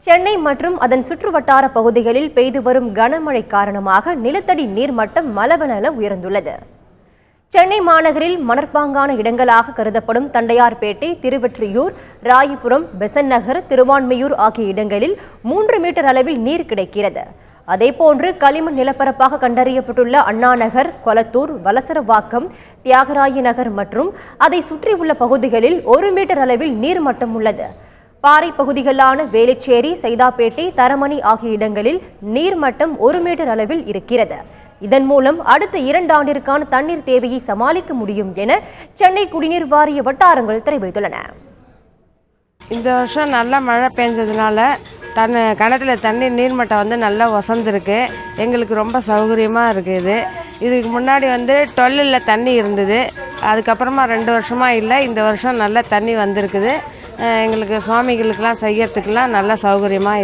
சென்னை மற்றும் அதன் சுற்றுவட்டார பகுதிகளில் பெய்து வரும் கனமழை காரணமாக நிலத்தடி நீர்மட்டம் மளவள உயர்ந்துள்ளது. சென்னை மாநகரில் மணற்பாங்கான இடங்களாக கருதப்படும் தண்டையார்பேட்டை, திருவெற்றியூர், ராயபுரம், பெசன்ட் நகர், திருவான்மியூர் ஆகிய இடங்களில் 3 மீட்டர் அளவில் நீர் கிடைக்கிறது. அதேபோன்று களிமண் நிலப்பரப்பாக கண்டறியப்பட்டுள்ள அண்ணாநகர், கொளத்தூர், வலசரவாக்கம், தியாகராய நகர் மற்றும் அதை சுற்றியுள்ள பகுதிகளில் 1 மீட்டர் அளவில் நீர்மட்டம் உள்ளது. பாறை பகுதிகளான வேளச்சேரி, சைதாப்பேட்டை, தரமணி ஆகிய இடங்களில் நீர்மட்டம் 1 மீட்டர் அளவில் இருக்கிறது. இதன் மூலம் அடுத்த 2 ஆண்டிற்கான தண்ணீர் தேவையை சமாளிக்க முடியும் என சென்னை குடிநீர் வாரிய வட்டாரங்கள் தெரிவித்துள்ளன. இந்த வருஷம் நல்லா மழை பெஞ்சதுனால கிணத்துல தண்ணீர் நீர்மட்டம் நல்லா வசந்திருக்கு. எங்களுக்கு ரொம்ப சௌகரியமாக இருக்குது. இதுக்கு முன்னாடி 12ல் தண்ணி இருந்தது. அதுக்கப்புறமா 2 வருஷமாக இல்லை. இந்த வருஷம் நல்ல தண்ணி வந்திருக்குது. எங்களுக்கு சுவாமிகளுக்கெல்லாம் செய்யறதுக்கெல்லாம் நல்ல சௌகரியமாக இருக்குது.